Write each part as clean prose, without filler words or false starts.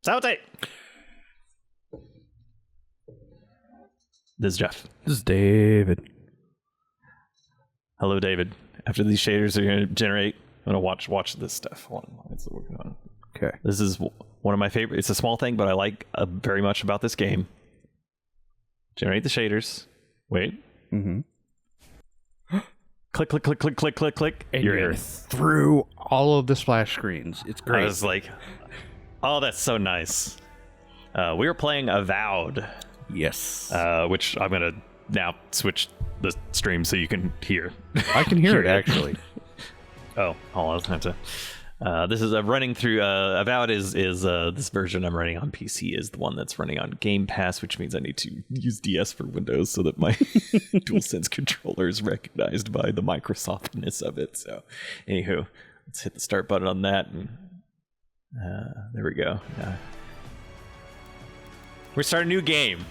Saute! This is Jeff. This is David. Hello, David. After these shaders are going to generate, I'm going to watch this stuff. Hold on. It's working on. Okay. This is one of my favorite. It's a small thing, but I like very much about this game. Generate the shaders. Wait. Mm-hmm. Click, click, click, click, click, click, click. And you're through all of the splash screens. It's great. I was like, oh, that's so nice. We were playing Avowed. Yes. Which I'm going to now switch the stream so you can hear. I can hear it, actually. Oh, hold on. I have to. This is running through. Avowed is this version I'm running on PC is the one that's running on Game Pass, which means I need to use DS for Windows so that my DualSense controller is recognized by the Microsoftness of it. So, anywho, let's hit the start button on that, and there we go. We start a new game.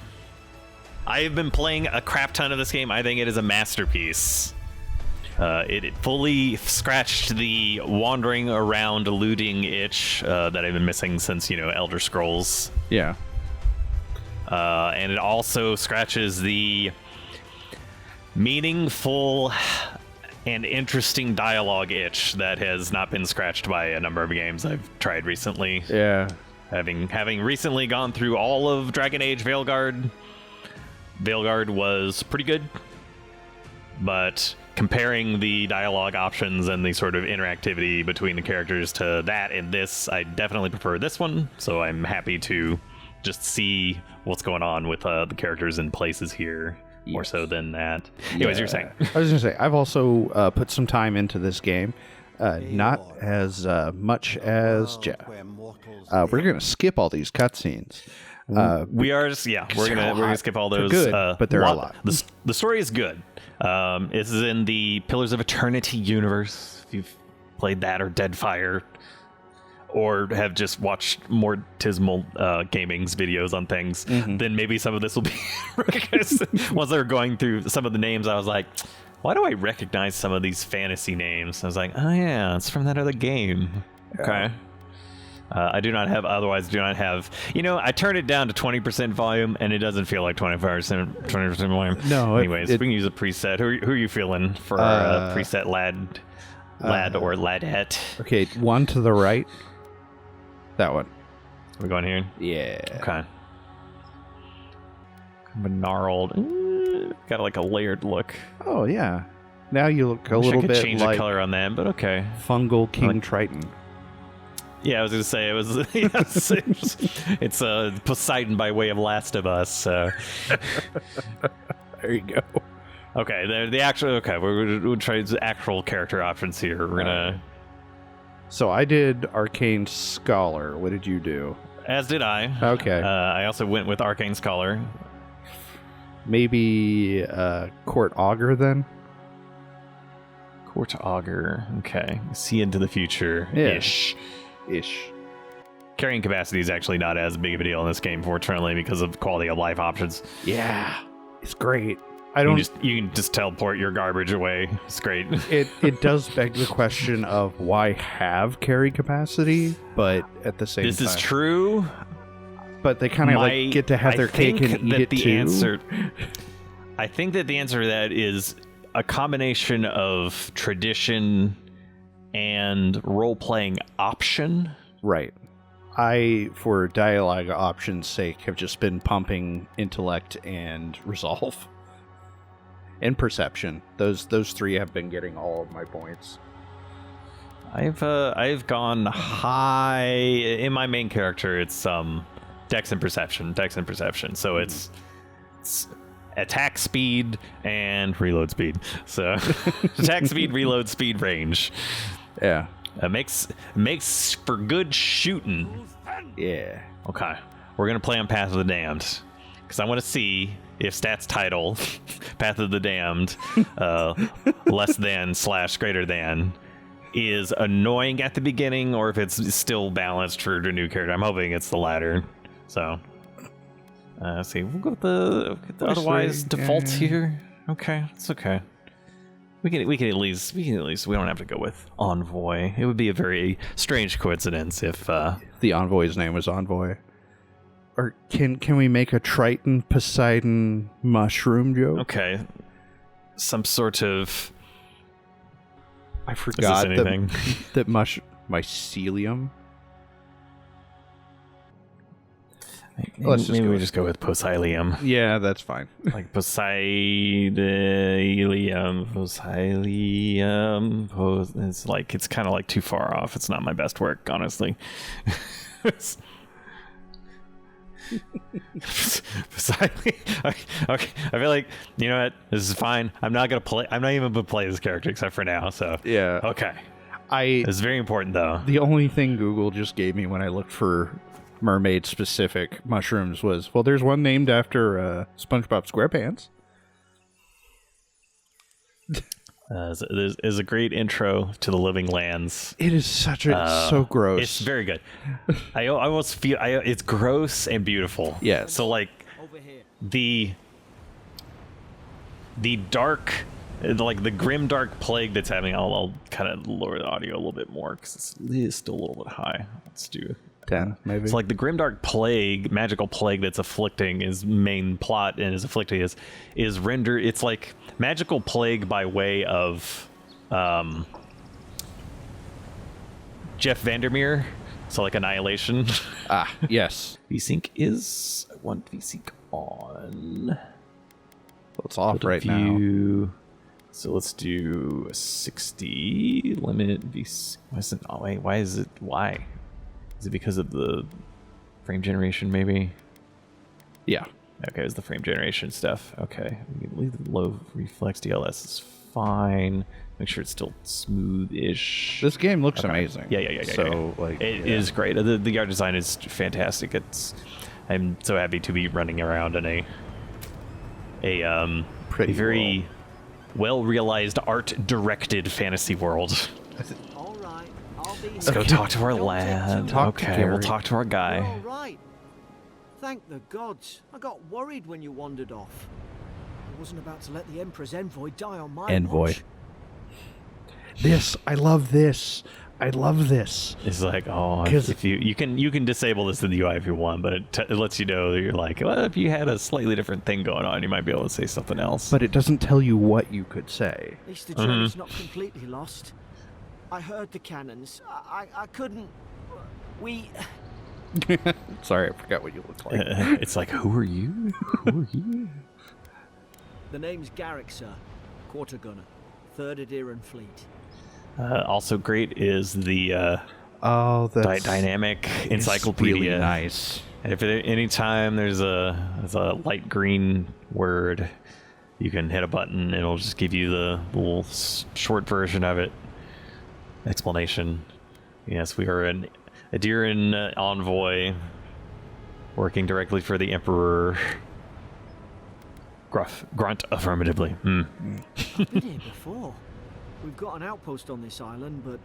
I have been playing a crap ton of this game. I think it is a masterpiece. It fully scratched the wandering around looting itch that I've been missing since, Elder Scrolls. Yeah. And it also scratches the meaningful and interesting dialogue itch that has not been scratched by a number of games I've tried recently. Yeah. Having recently gone through all of Dragon Age Veilguard was pretty good, but comparing the dialogue options and the sort of interactivity between the characters to that and this, I definitely prefer this one, so I'm happy to just see what's going on with the characters and places here, more so than that. Anyways, you're saying. I was going to say, I've also put some time into this game, not as much as Jeff. We're going to skip all these cutscenes. We are just, we're gonna skip all those. They're good, but they're a lot. The story is good. This is in the Pillars of Eternity universe. If you've played that or Deadfire, or have just watched more Tismal Gaming's videos on things, then maybe some of this will be recognized. Once they were going through some of the names, I was like, why do I recognize some of these fantasy names? I was like, oh yeah, it's from that other game. Okay. I do not have, I turned it down to 20% volume and it doesn't feel like 20% volume. No. Anyways, we can use a preset. Who are you feeling for preset lad or ladette? Okay, one to the right. That one. We're going here? Yeah. Okay. Kind of a gnarled, got like a layered look. Oh, yeah. Now you look a little bit like... I could change the color on that, but okay. Fungal King Triton. Yeah, I was going to say, it's Poseidon by way of Last of Us. So. There you go. Okay, we'll try the actual character options here. We're going to... So I did Arcane Scholar. What did you do? As did I. Okay. I also went with Arcane Scholar. Maybe Court Augur then? Court Augur. Okay. See into the future-ish. Yeah. Carrying capacity is actually not as big of a deal in this game, fortunately, because of quality of life options. Yeah, it's great. You can just teleport your garbage away. It's great. It does beg the question of why have carry capacity, but at the same time, this is true. But they kind of get to have their cake and eat it too. I think that the answer to that is a combination of tradition and role-playing option. Right. I, for dialogue options' sake, have just been pumping intellect and resolve. And perception. Those three have been getting all of my points. I've gone high in my main character. It's Dex and Perception. So it's attack speed and reload speed. So attack speed, reload speed, range. Yeah. It makes for good shooting. Yeah. Okay. We're going to play on Path of the Damned. Because I want to see if stats title, Path of the Damned, less than / greater than, is annoying at the beginning, or if it's still balanced for the new character. I'm hoping it's the latter. So, let's see. We'll go with the otherwise defaults here. Okay. It's okay. We can at least we don't have to go with Envoy. It would be a very strange coincidence if The Envoy's name was Envoy. Or can we make a Triton Poseidon mushroom joke? okay, some sort of I forgot anything? that mycelium. Maybe we just go with Poseidon. Yeah, that's fine. Like Poseidon. It's like it's kind of like too far off. It's not my best work, honestly. Poseidon. Okay, I feel like you know what. This is fine. I'm not even gonna play this character except for now. So Yeah. okay. It's very important though. The only thing Google just gave me when I looked for mermaid-specific mushrooms was, well, there's one named after SpongeBob SquarePants. Is a great intro to the Living Lands. It is such a it's so gross. It's very good. I almost feel it's gross and beautiful. Yes. So like the dark, like the grim dark plague that's happening. I'll kind of lower the audio a little bit more because it is still a little bit high. Let's do 10, maybe. It's like the grimdark plague, magical plague that's afflicting his main plot and is afflicting is rendered. It's like magical plague by way of Jeff Vandermeer. So like Annihilation. Ah, yes. VSync is. I want VSync on. Well, it's off right now. So let's do a 60 limit. Why is it? Why? Is it because of the frame generation, maybe? Yeah. Okay, it was the frame generation stuff. Okay. Leave the low reflex DLS is fine. Make sure it's still smooth-ish. This game looks amazing. Yeah. So, like... It is great. The art design is fantastic. I'm so happy to be running around in a very well-realized, art-directed fantasy world. Let's go talk to our lad. Okay, we'll talk to our guy. All right. Thank the gods. I got worried when you wandered off. I wasn't about to let the Emperor's envoy die on my watch. I love this. It's like, oh, if you can disable this in the UI if you want, but it lets you know that you're like, well, if you had a slightly different thing going on, you might be able to say something else. But it doesn't tell you what you could say. At least the journey's not completely lost. I heard the cannons. I couldn't... We... Sorry, I forgot what you look like. It's like, who are you? Who are you? The name's Garrick, sir. Quarter gunner. 3rd Adiran Fleet. Also great is the that's dynamic encyclopedia. Really nice. And if anytime there's a light green word, you can hit a button and it'll just give you the little short version of it. Explanation. Yes, we are an Adiran envoy working directly for the Emperor. Grunt affirmatively. I've been here before. We've got an outpost on this island, but...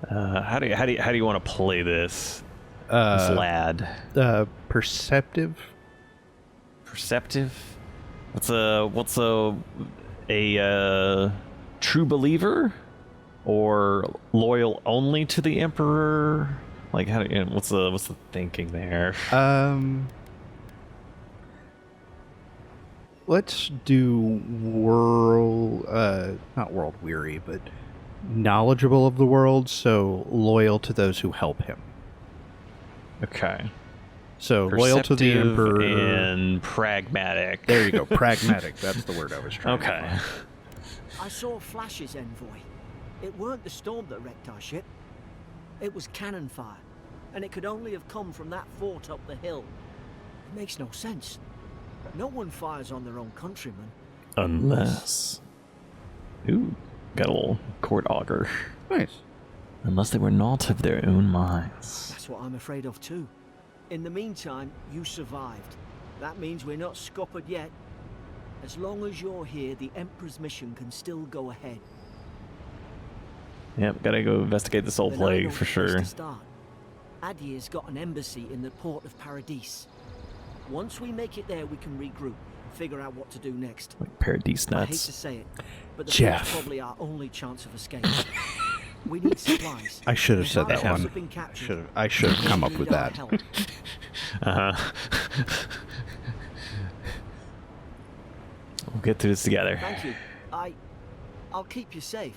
How do you want to play this lad? Perceptive. Perceptive. What's a true believer or loyal only to the Emperor? Like what's the thinking there? Let's do not world weary, but knowledgeable of the world, so loyal to those who help him. Okay. So loyal to the Emperor and pragmatic. There you go, pragmatic. That's the word I was trying to find. I saw flashes, envoy. It weren't the storm that wrecked our ship. It was cannon fire, and it could only have come from that fort up the hill. It makes no sense. No one fires on their own countrymen. Unless... Ooh, got a little court auger. Nice. Unless they were not of their own minds. That's what I'm afraid of too. In the meantime, you survived. That means we're not scuppered yet. As long as you're here, the Emperor's mission can still go ahead. Yep, gotta go investigate this old plague for sure. Adir's got an embassy in the port of Paradis. Once we make it there, we can regroup, figure out what to do next. Like paradise I hate nuts. to say it, but the Jeff. port's probably our only chance of escape. We need supplies. I should have The said that Harpies one. have been captured. I should have come up We with need our that. help. Uh-huh. We'll get through this together. Thank you. I'll keep you safe.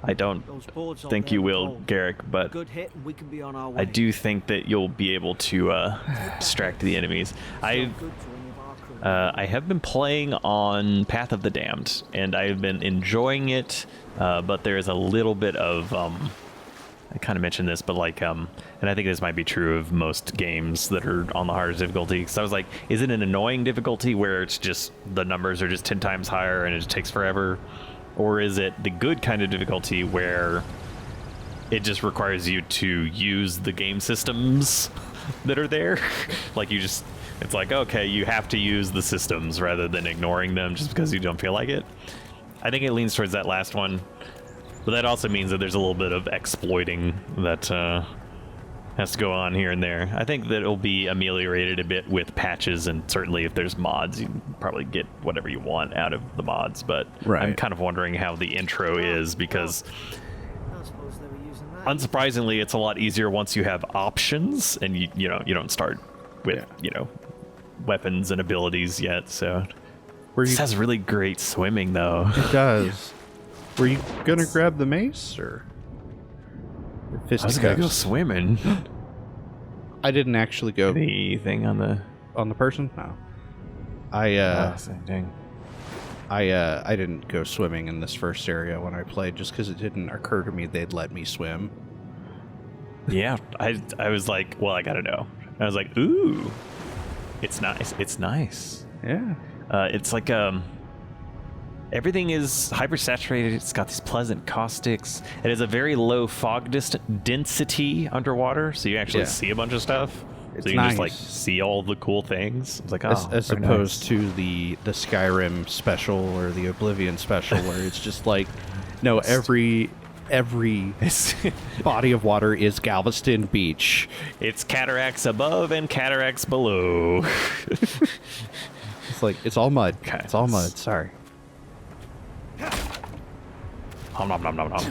I don't Those boards on think there you are will, gold. Garrick, but Good hit, and we can be on our way. I do think that you'll be able to distract the enemies. So good to any of our crew. I have been playing on Path of the Damned, and I've been enjoying it, but there is a little bit of, I kind of mentioned this, but like, and I think this might be true of most games that are on the hardest difficulty, because I was like, is it an annoying difficulty where it's just, the numbers are just 10 times higher and it just takes forever? Or is it the good kind of difficulty where it just requires you to use the game systems that are there? Like you just, it's like, okay, you have to use the systems rather than ignoring them just because you don't feel like it. I think it leans towards that last one. But that also means that there's a little bit of exploiting that has to go on here and there. I think that it'll be ameliorated a bit with patches, and certainly if there's mods, you can probably get whatever you want out of the mods. But Right. I'm kind of wondering how the intro is, because I suppose they were using that. unsurprisingly, it's a lot easier once you have options, and you don't start with weapons and abilities yet. So Were you? this has really great swimming, though. It does. Were you gonna grab the mace or? I was gonna go Fisticuffs? swimming. I didn't actually go Anything on the on the person. No. same thing. I didn't go swimming in this first area when I played, just because it didn't occur to me they'd let me swim. Yeah, I was like, well, I gotta know. I was like, ooh, it's nice. It's nice. Yeah. It's like everything is hypersaturated. It's got these pleasant caustics. It has a very low fog density underwater, so you actually Yeah. see a bunch of stuff. It's So you can just like nice. see all the cool things. It's like, oh, As very opposed nice. to the Skyrim special or the Oblivion special, where it's just like, no, every body of water is Galveston Beach. It's cataracts above and cataracts below. It's like, it's all mud. Okay, It's all let's- mud. Sorry. Nom nom nom nom nom.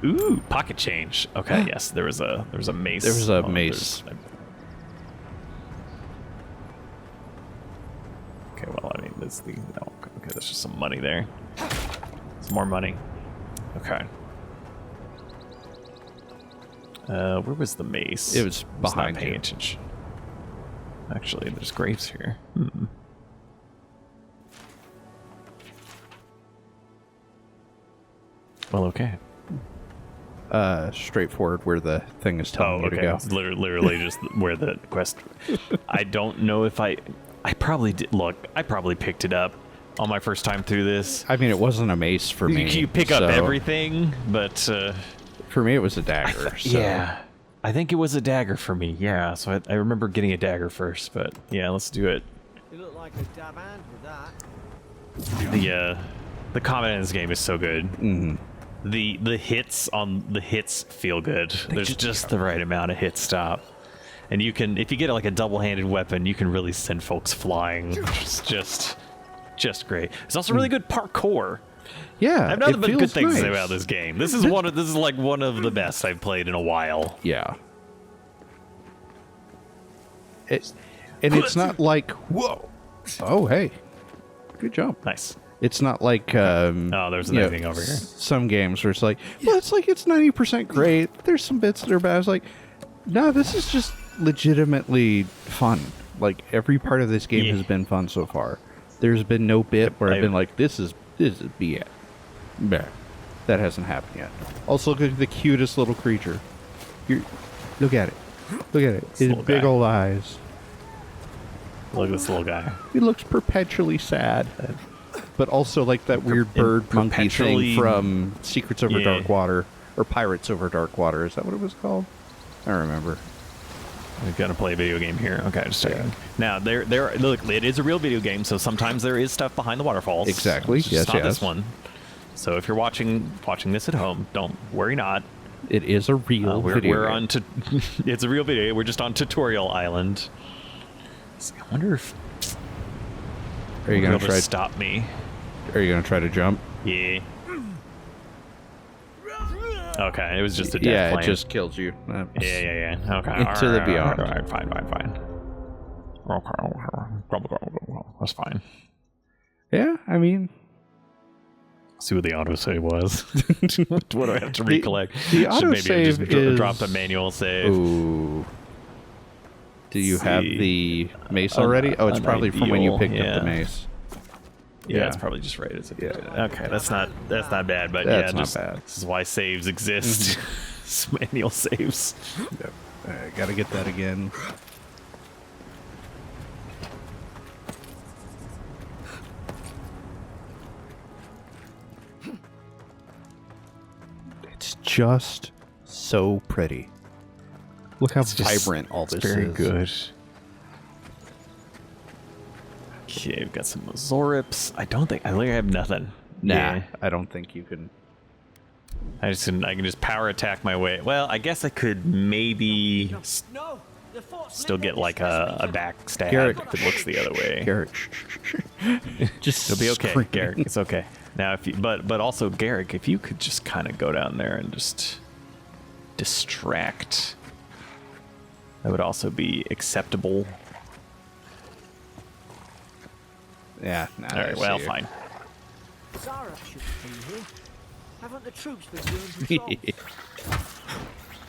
Ooh, pocket change. Okay, yes, there was a mace. There was a Oh, mace. Okay, well, I mean, that's the no, okay. There's just some money there. Some more money. Okay. Where was the mace? It was I not behind paying you. attention. Actually, there's grapes here. Hmm. Well, okay. Straightforward where the thing is Oh, telling you to okay. go. It's literally just where the quest. I don't know if I probably did. Look, I probably picked it up on my first time through this. I mean, it wasn't a mace for me. You pick up so everything, but For me, it was a dagger. So. yeah, I think it was a dagger for me. Yeah, so I remember getting a dagger first, but yeah, let's do it. You look like a dab hand with that. The combat in this game is so good. Mhm. The hits feel good. There's just the right amount of hit stop. And you can, if you get like a double-handed weapon, you can really send folks flying. It's just great. It's also really good parkour. Yeah, I've nothing it but good feels things to say nice. about this game. This is like one of the best I've played in a while. Yeah. It's not like, whoa. Oh, hey. Good jump. Nice. It's not like Oh, there's you know, another thing over here. Some games where it's like, well, it's 90% great. There's some bits that are bad. I was like, no, this is just legitimately fun. Like every part of this game Yeah. has been fun so far. There's been no bit where I've been like, this is BS. Bah. That hasn't happened yet. Also, look at the cutest little creature. Look at it. Look at it. His little big guy. old eyes. Look at this little guy. He looks perpetually sad. But also like that weird bird monkey perpetually- thing from Secrets Over Yeah. Dark Water. Or Pirates Over Dark Water. Is that what it was called? I don't remember. We're gonna play a video game here. Okay, just checking. Now, there. Look, it is a real video game, so sometimes there is stuff behind the waterfalls. Exactly. It's just Yes, not yes. this one. So if you're watching this at home, don't worry not. It is a real video. We're game. on to. It's a real video. We're just on Tutorial Island. So I wonder if. Are you gonna try to stop me? Are you gonna try to jump? Yeah. Okay, it was just a death Yeah, flame. it just kills you. Yeah. Okay. Into the beyond. All right, fine. Okay, that's fine. Yeah, I mean, See what the autosave was. What do I have to recollect? the Should maybe autosave just is... drop the manual save. Ooh. Do you have the mace already? Oh, it's probably from when you picked up the mace. Yeah, it's probably just right as it. Yeah. Okay, that's not bad, but That's yeah, not bad. This is why saves exist. Manual saves. Yep. I gotta get that again. It's just so pretty. Look how vibrant all this Very is. good. Okay, we've got some Zorips. I think I have nothing. Nah, Yeah. I don't think you can. I can just power attack my way. Well, I guess I could maybe No, the fort's still get like a backstab Garrett. if it looks the other way. Garrett, just It'll be okay, scream. Garrick. It's okay. Now, if you, but also Garrick, if you could just kind of go down there and just distract, that would also be acceptable. Yeah. Nah, All right. I Well, see you. fine. Zara should be here. Haven't the troops been doing patrols?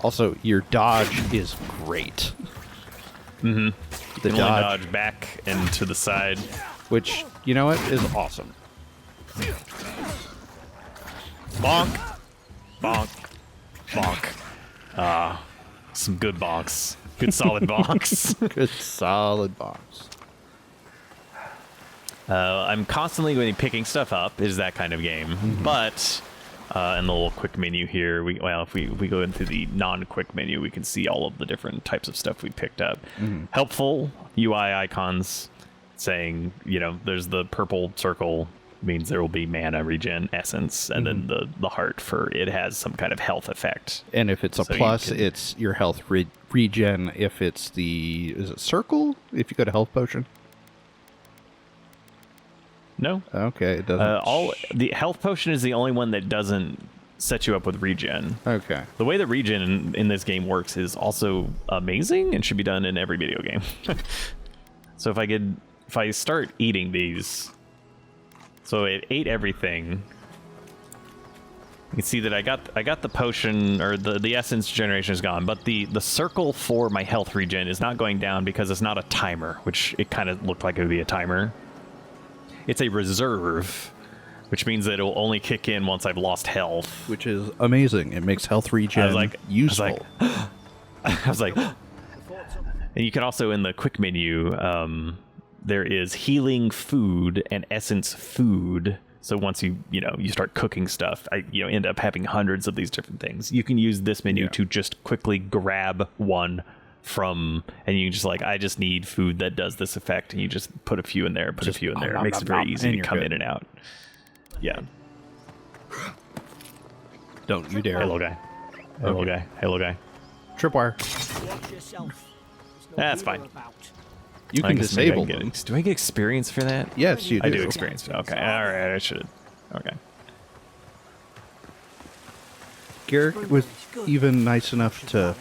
Also, your dodge is great. Mm-hmm. The You can only dodge, dodge back and to the side. which, you know what, is awesome. Bonk, bonk, bonk. Some good bonks. Good solid bonks. Good solid box. I'm constantly going to be picking stuff up. Is that kind of game, but in the little quick menu here, if we go into the non-quick menu, we can see all of the different types of stuff we picked up. Helpful UI icons saying, there's the purple circle means there will be mana regen essence, and then the heart for it has some kind of health effect. And if it's a So you plus, can- it's your health regen. If it's is it circle? If you go to health potion? No, Okay, it doesn't. the health potion is the only one that doesn't set you up with regen. Okay. The way that regen in this game works is also amazing and should be done in every video game. So if I start eating these, so it ate everything. You can see that I got the potion, or the essence generation is gone, but the circle for my health regen is not going down because it's not a timer, which it kind of looked like it would be a timer. It's a reserve, which means that it will only kick in once I've lost health. Which is amazing. It makes health regen useful. I was like, and you can also, in the quick menu, there is healing food and essence food. So once you start cooking stuff, you end up having hundreds of these different things. You can use this menu to just quickly grab one from, and you just I just need food that does this effect, and you just put a few in there, a few in there. It makes it very easy to come in and out. Yeah. Don't you dare. Hello, guy. Hello, guy. Hello, guy. Tripwire. Watch yourself. There's no That's hero fine. about. You I can guess maybe I disable can them. do I get experience for that? Yes, you do. I do experience. Okay. All right. I should. Okay. Garrick was even nice enough to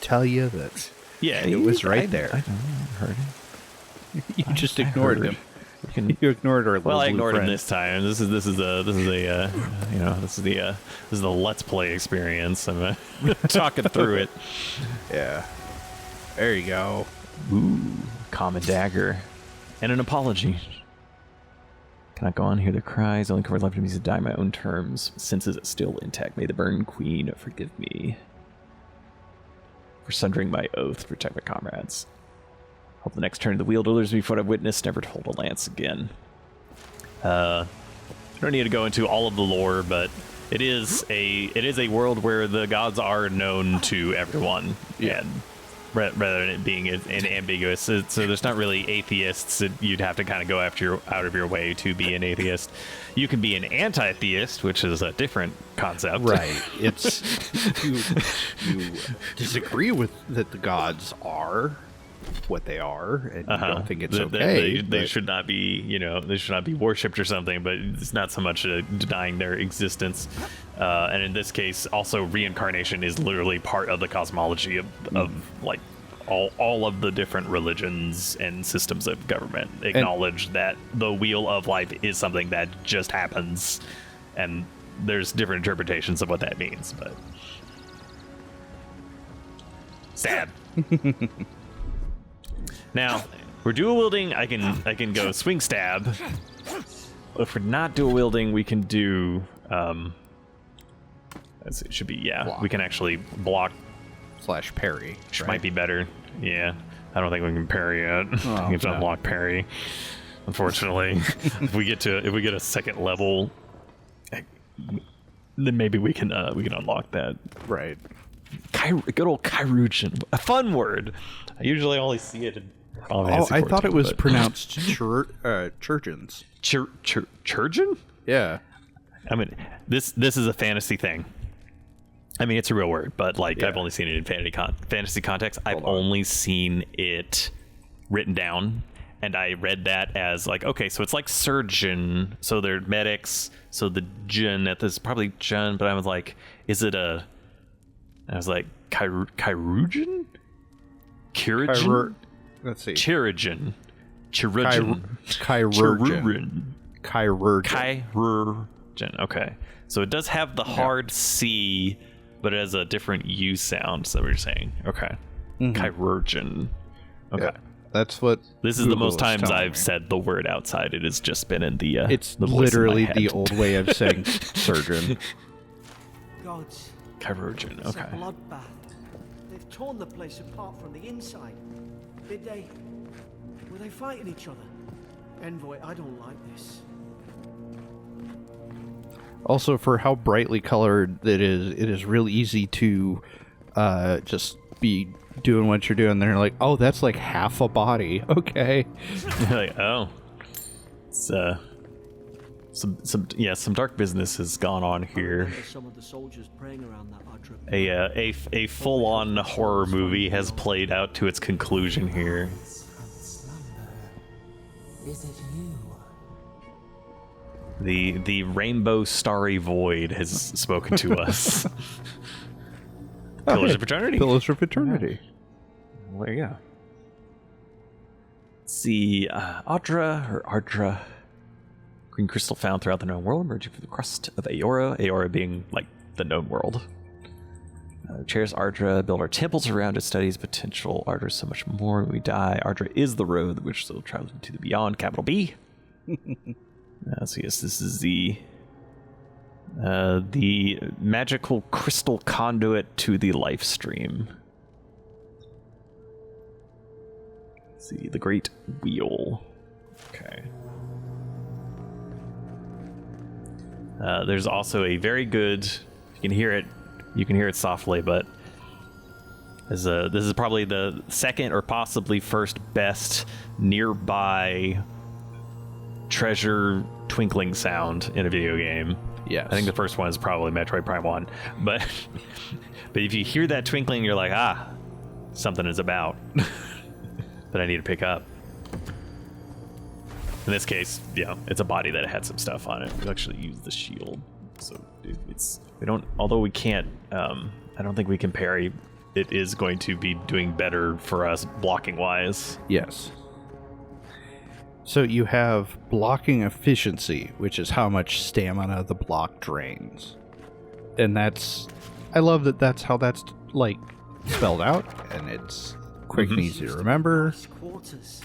tell you that Yeah, it was right there. I heard it. you just ignored heard. him. You can, You ignored our well, I little ignored him friend. this time. This is the Let's Play experience. I'm talking through it. Yeah. There you go. Ooh, common dagger, and an apology. Cannot go on, hear the cries. Only covered left enemies to die on my own terms. Senses still intact. May the Burn Queen forgive me for sundering my oath to protect my comrades. Hope the next turn of the wheel delivers me what I've witnessed. Never to hold a lance again. I don't need to go into all of the lore, but it is a world where the gods are known to everyone, and rather than it being an ambiguous. So there's not really atheists that you'd have to kind of go out of your way to be an atheist. You can be an anti-theist, which is a different concept. Right. It's you disagree with that the gods are what they are, and you don't think it's okay. They should not be, they should not be worshipped or something, but it's not so much denying their existence. And in this case, also reincarnation is literally part of the cosmology of like all of the different religions and systems of government acknowledge that the wheel of life is something that just happens, and there's different interpretations of what that means, but sad. Now, we're dual wielding. I can go swing stab. If we're not dual wielding, we can do. It should be block. We can actually block / parry, which right? might be better. Yeah, I don't think we can parry yet. I can just unlock parry. Unfortunately, if we get a second level, then maybe we can unlock that. Right. Good old Kairuchin, a fun word. I usually only see it in Final Fantasy I thought 14, it was but... pronounced Churgeons. Churgeon? Yeah. I mean, this is a fantasy thing. I mean, it's a real word, but like I've only seen it in fantasy context. I've only seen it written down, and I read that as like, okay, so it's like surgeon, so they're medics, so the Jin at this probably Jin, but I was like, is it a? I was like, Kairugen? Kirigen? Let's see. Chirigen. Chirurgen. Okay. So it does have the hard C, but it has a different U sound, so we're saying. Okay. Chirurgen. Okay. Yeah, that's what this is Google the most times telling I've me. said the word outside. It has just been in the It's the voice in my literally head. the old way of saying surgeon. Gods. Chirurgen. It's Okay. a bloodbath. They've torn the place apart from the inside. Did they? Were they fighting each other? Envoy, I don't like this. Also, for how brightly colored it is real easy to just be doing what you're doing. They're like, oh, that's like half a body. Okay. Like, oh, it's some dark business has gone on here. Some of the soldiers praying around that A full-on horror movie has played out to its conclusion here. Is it you? The rainbow starry void has spoken to us. Pillars of Eternity. Pillars of Eternity. Well, there you go. Let's see, Ardra. Green crystal found throughout the known world, emerging from the crust of Aora. Aora being like the known world. Cherish Ardra, build our temples around it, studies potential. Ardra is so much more when we die. Ardra is the road which still travels into the beyond, capital B. So yes, this is the magical crystal conduit to the life stream. Let's see, the Great Wheel. Okay. There's also a very good. You can hear it. You can hear it softly, but this is probably the second or possibly first best nearby treasure twinkling sound in a video game. Yes. I think the first one is probably Metroid Prime 1, but if you hear that twinkling, you're like, something is about that I need to pick up. In this case, it's a body that had some stuff on it. We actually use the shield, so although we can't, I don't think we can parry. It is going to be doing better for us blocking wise. Yes. So you have blocking efficiency, which is how much stamina the block drains. And I love that that's how that's like spelled out, and it's quick and easy to remember. Quarters.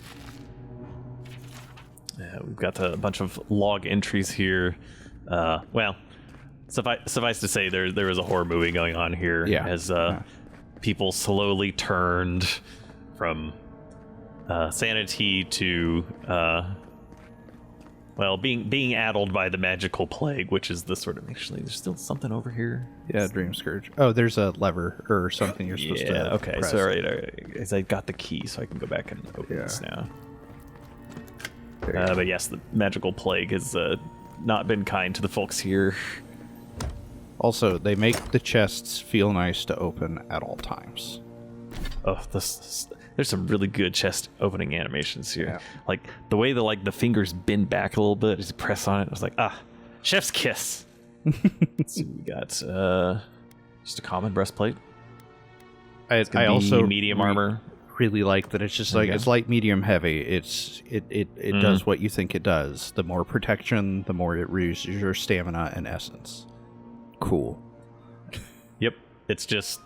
We've got a bunch of log entries here. Suffice to say, there was a horror movie going on here as people slowly turned from sanity to Well, being addled by the magical plague, which is the sort of actually, there's still something over here. Yeah, Dream Scourge. Oh, there's a lever or something you're supposed to. Yeah. Okay. press. So all right. As I got the key, so I can go back and open this now. There you go. But yes, the magical plague has not been kind to the folks here. Also, they make the chests feel nice to open at all times. Oh, there's some really good chest opening animations here. Yeah. Like the way the fingers bend back a little bit as you press on it. I was like, chef's kiss. So we got just a common breastplate. I also medium armor. really like that it's just like it's light, medium, heavy. It does what you think it does. The more protection, the more it reuses your stamina and essence. Cool. Yep, it's just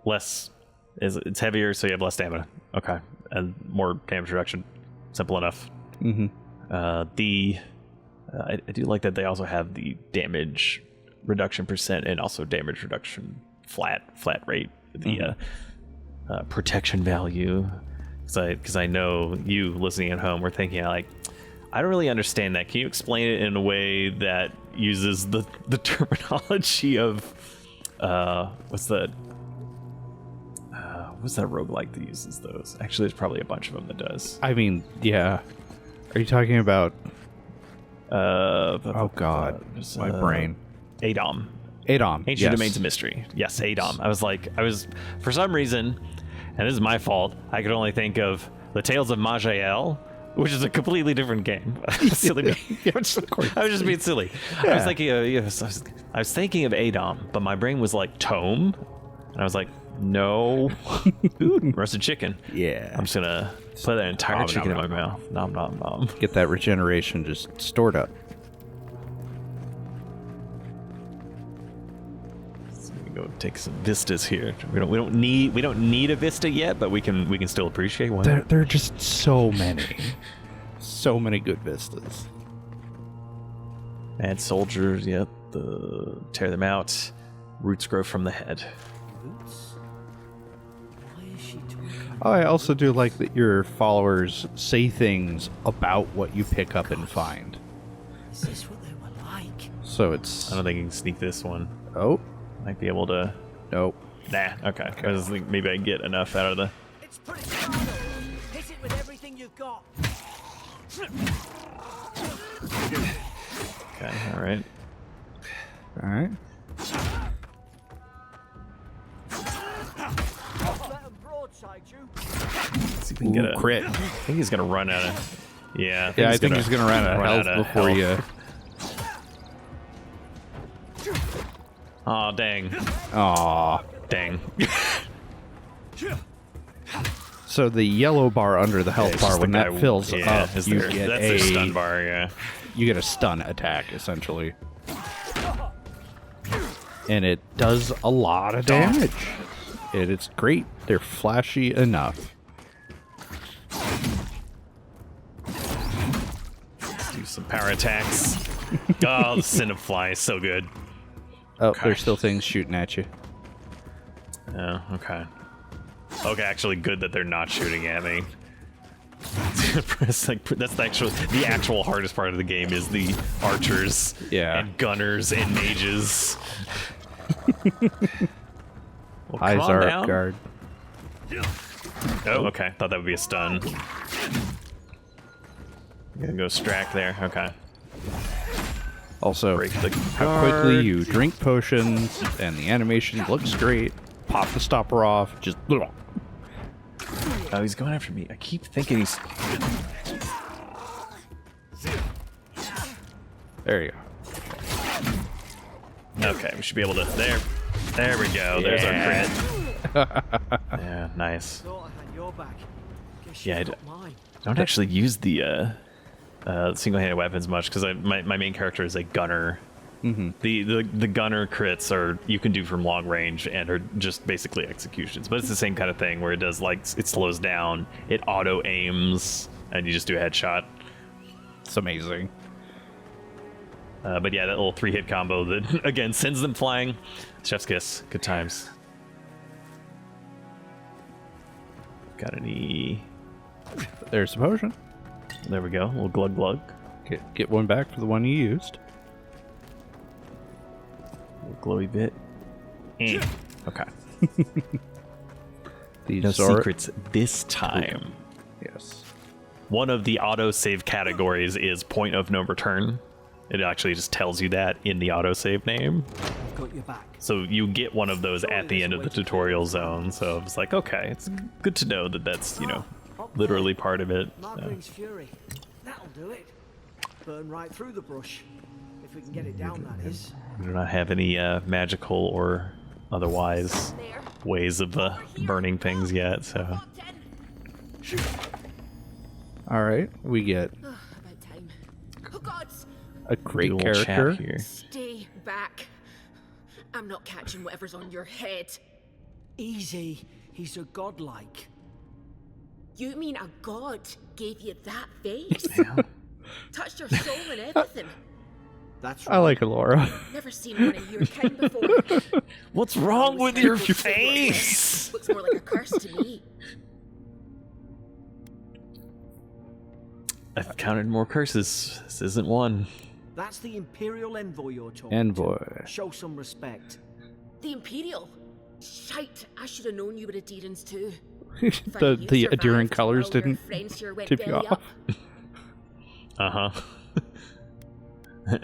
less. It's heavier, so you have less stamina. Okay, and more damage reduction. Simple enough. Mm-hmm. I do like that they also have the damage reduction percent and also damage reduction flat rate. The protection value, because I know you listening at home were thinking like, I don't really understand that. Can you explain it in a way that uses the terminology of what's that roguelike that uses those? Actually, there's probably a bunch of them that does. I mean, yeah. Are you talking about? Oh God, my brain. Adom. Ancient Ancient Domains of Mystery. Yes, Adom. I was for some reason, and this is my fault, I could only think of the Tales of Maj'El, which is a completely different game. Silly me. Yes, of course. I was just being silly. Yeah. I was thinking I was thinking of Adom, but my brain was like Tome, and I was like, no. Ooh, roasted chicken. Yeah. I'm just gonna put that entire chicken in my mouth. Nom nom nom. Get that regeneration just stored up. So we can go take some vistas here. We don't need a vista yet, but we can still appreciate one. There are just so many good vistas. Mad soldiers. Yep. Tear them out. Roots grow from the head. Roots? Why is she talking? Oh, I also do like that your followers say things about what you pick up and find. Is this what they were like? So it's... I don't think you can sneak this one. Oh, Might be able to. nope. Nah. Okay. I was thinking maybe I can get enough out of the. It's pretty strong. Hit it with everything you've got. Okay. All right. All right. Let 'em broadside you. Let's see if we can get a Crit. I think he's gonna run out of. Yeah. Yeah, I think he's gonna run out of health before health. you. Aw, dang. Aw. Dang. So the yellow bar under the health It's bar, just when the that guy- fills yeah, up, is you there- get that's their stun a bar, yeah. you get a stun attack essentially, and it does a lot of damage. It's great. They're flashy enough. Do some power attacks. Oh, the Cinefly is so good. Oh, there's still things shooting at you. Oh, okay. Okay, actually good that they're not shooting at me. That's the actual hardest part of the game is the archers and gunners and mages. Well, Eyes calm are down. up guard. Oh, okay. Thought that would be a stun. Gonna go Strack there. Okay. Also, Break the how quickly guard. you drink potions, and the animation looks great. Pop the stopper off. Just. Oh, he's going after me. I keep thinking he's. There you go. Okay, we should be able to. There we go. There's our crit. Yeah, nice. Thought I had your back. Guess Yeah, you've I got mine. don't actually use the single-handed weapons much because my main character is a gunner. Mm-hmm. The gunner crits are you can do from long range and are just basically executions, but it's the same kind of thing where it does like it slows down, it auto aims, and you just do a headshot. It's amazing. But yeah, that little 3-hit combo that again sends them flying. Chef's kiss, good times. Got any? There's the potion. There we go. A little glug glug. Get one back for the one you used. Glowy bit. Okay. These No are secrets this time. yes. One of the autosave categories is point of no return. It actually just tells you that in the autosave name. Got your back. So you get one of those at the end of the tutorial zone. So it's like, okay, it's good to know that that's, literally part of it. Margaret's Fury. That'll do it. Burn right through the brush. If we can get it down, that is. We do not have any magical or otherwise ways of burning things yet, so. All right, we get About time. Oh gods! a great Dual character. chat here. Stay back. I'm not catching whatever's on your head. Easy. He's a godlike. You mean a god gave you that face? Touched your soul and everything. That's I like Alora. Never seen one of your kind before. What's wrong with your face? Looks more like a curse to me. I've counted more curses. This isn't one. That's the Imperial Envoy you're talking Envoy. to. Show some respect. The Imperial. Shite, I should have known you were Adherents too. the adherent colors didn't tip you off. Uh-huh.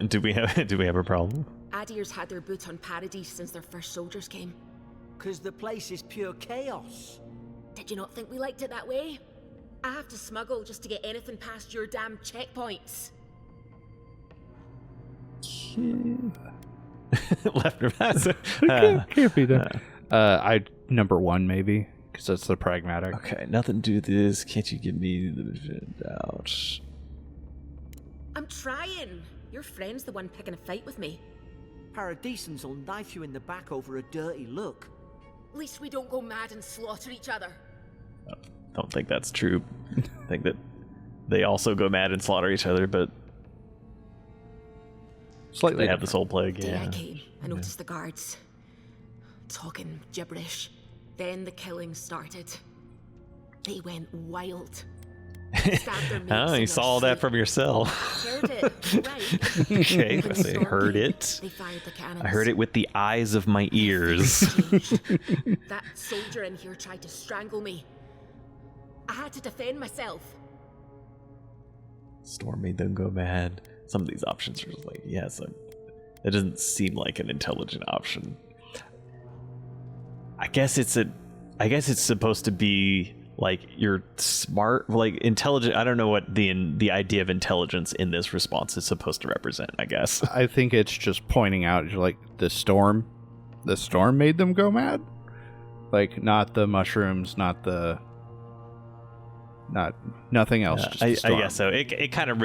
do we have a problem? Adir's had their boot on Paradise since their first soldiers came. 'Cause the place is pure chaos. Did you not think we liked it that way? I have to smuggle just to get anything past your damn checkpoints. Left or right? Can't be done. I number 1 maybe, because that's the pragmatic. Okay, nothing to do with this. Can't you give me the out? I'm trying. Your friend's the one picking a fight with me. Paradisans will knife you in the back over a dirty look. At least we don't go mad and slaughter each other. Don't think that's true. I think that they also go mad and slaughter each other, but Slightly they have the soul plague. Day I Yeah. came, I noticed the guards talking gibberish. Then the killing started. They went wild. Stabbed their mates Oh, in you their saw that sleep. from yourself. Heard it, right? Okay, When I say storm heard came, it. They fired the cannons. I heard it with the eyes of my ears. That soldier in here tried to strangle me. I had to defend myself. Storm made them go mad. Some of these options are just like, yes, it doesn't seem like an intelligent option. I guess it's supposed to be like you're smart, like intelligent. I don't know what the idea of intelligence in this response is supposed to represent, I guess. I think it's just pointing out, like, the storm made them go mad. Like, not the mushrooms, nothing else. Just the I storm. guess so. It kind of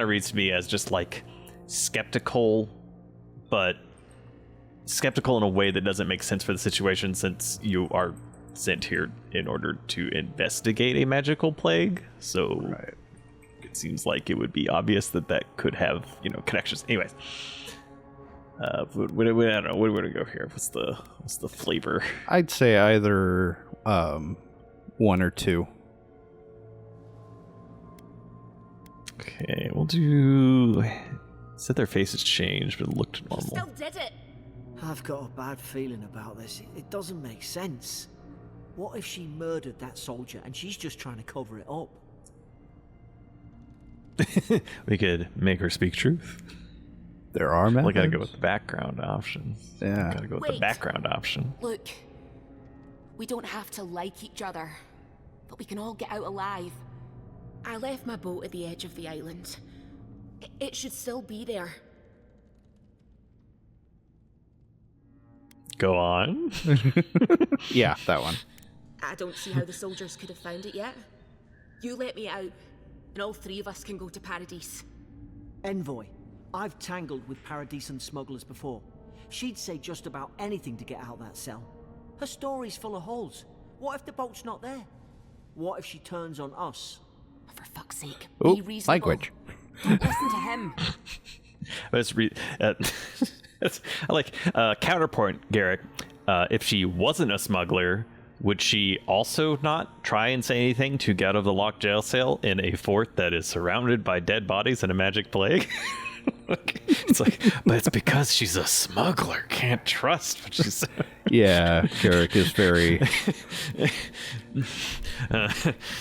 reads to me as just like skeptical, but skeptical in a way that doesn't make sense for the situation, since you are sent here in order to investigate a magical plague. So Right. it seems like it would be obvious that could have connections. Anyways, I don't know. Where would we go here? What's the flavor? I'd say either 1 or 2. Okay, we'll do. Said their faces changed, but it looked He normal. still did it. I've got a bad feeling about this. It doesn't make sense. What if she murdered that soldier and she's just trying to cover it up? We could make her speak truth. There are methods. We gotta go with the background option. Yeah. Gotta go with the Wait. background option. Look, we don't have to like each other, but we can all get out alive. I left my boat at the edge of the island. It should still be there. Go on. Yeah, that one. I don't see how the soldiers could have found it yet. You let me out, and all 3 of us can go to Paradise. Envoy, I've tangled with Paradisan smugglers before. She'd say just about anything to get out that cell. Her story's full of holes. What if the boat's not there? What if she turns on us? For fuck's sake, Ooh, be reasonable. language. Don't listen to him. Let's read. I like counterpoint, Garrick. If she wasn't a smuggler, would she also not try and say anything to get out of the locked jail cell in a fort that is surrounded by dead bodies and a magic plague? It's like, but it's because she's a smuggler. Can't trust what she's saying. Yeah, Garrick is very.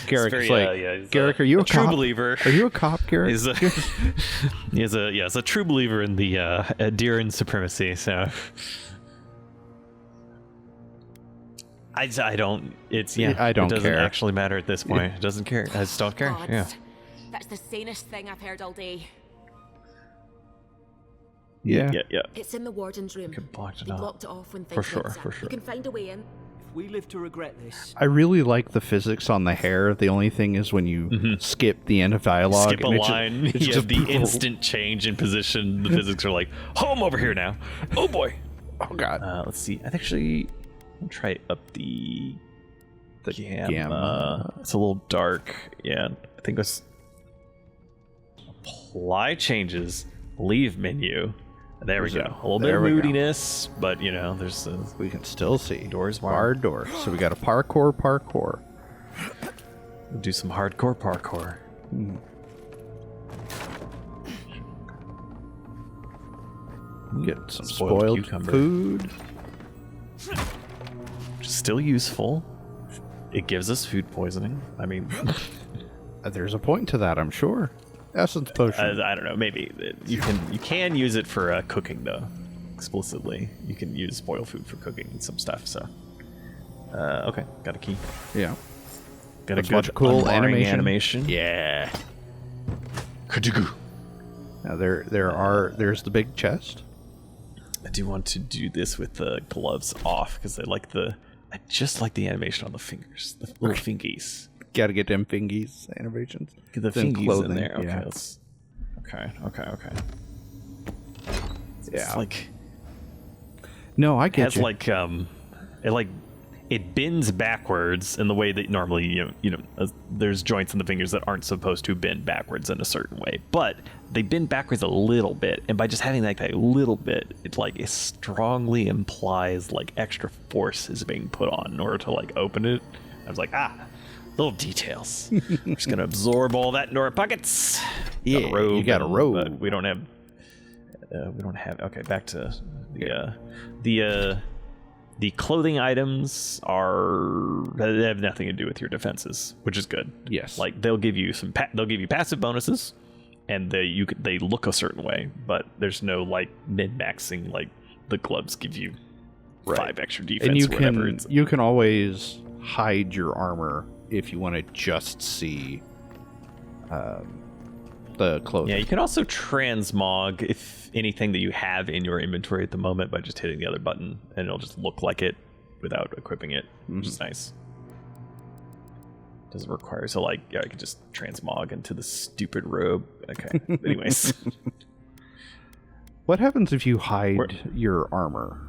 Garrick is like, Garrick, are you a true cop? believer? Are you a cop, Garrick? He's a true believer in the Adiran supremacy. So I don't. It's I don't It doesn't care. actually matter at this point. It doesn't care. I just don't care. Gods, Yeah. That's the sanest thing I've heard all day. Yeah. Yeah. It's in the warden's room. Blocked it They off. blocked it off when For things sure, went south. for sure. You can find a way in. If we live to regret this, I really like the physics on the hair. The only thing is when you skip the end of dialogue. Skip a and it's line. Just, it's You just have the instant change in position. The physics are like, home over here now. Oh boy. Oh god. Let's see. I think actually, I'll try up the gamma. gamma. It's a little dark. Yeah, I think it's apply changes. Leave menu. There we go. A little bit There of we go. moodiness, but you know, there's We can still see Doors barred door. So we got a parkour. we'll do some hardcore parkour. Get some Spoiled spoiled cucumber. food. Which is still useful. It gives us food poisoning. I mean, There's a point to that, I'm sure. Essence potion. I don't know. Maybe you can use it for cooking though. Explicitly, you can use spoiled food for cooking and some stuff. So, okay, got a key. Yeah. Got Let's a good watch a cool unmarring animation. Yeah. Kajugu. Now there's the big chest. I do want to do this with the gloves off because I just like the animation on the fingers, the little fingies. Gotta get them fingies animations. Get the Then fingies in clothing, there. Okay, yeah. okay. It's Yeah. like No, I it get has you. it bends backwards in the way that normally there's joints in the fingers that aren't supposed to bend backwards in a certain way, but they bend backwards a little bit, and by just having like that little bit, it strongly implies like extra force is being put on in order to like open it. I was like, little details. We're just gonna absorb all that into our pockets. Yeah, you got a robe. But we don't have. Okay, back to the clothing items they have nothing to do with your defenses, which is good. Yes. Like they'll give you passive bonuses, and they look a certain way, but there's no like min-maxing. Like the gloves give you 5 extra defense. And you can always hide your armor if you want to just see the clothing. Yeah, you can also transmog if anything that you have in your inventory at the moment by just hitting the other button, and it'll just look like it without equipping it, which is nice. Doesn't require I can just transmog into the stupid robe. Okay, but anyways. What happens if you hide your armor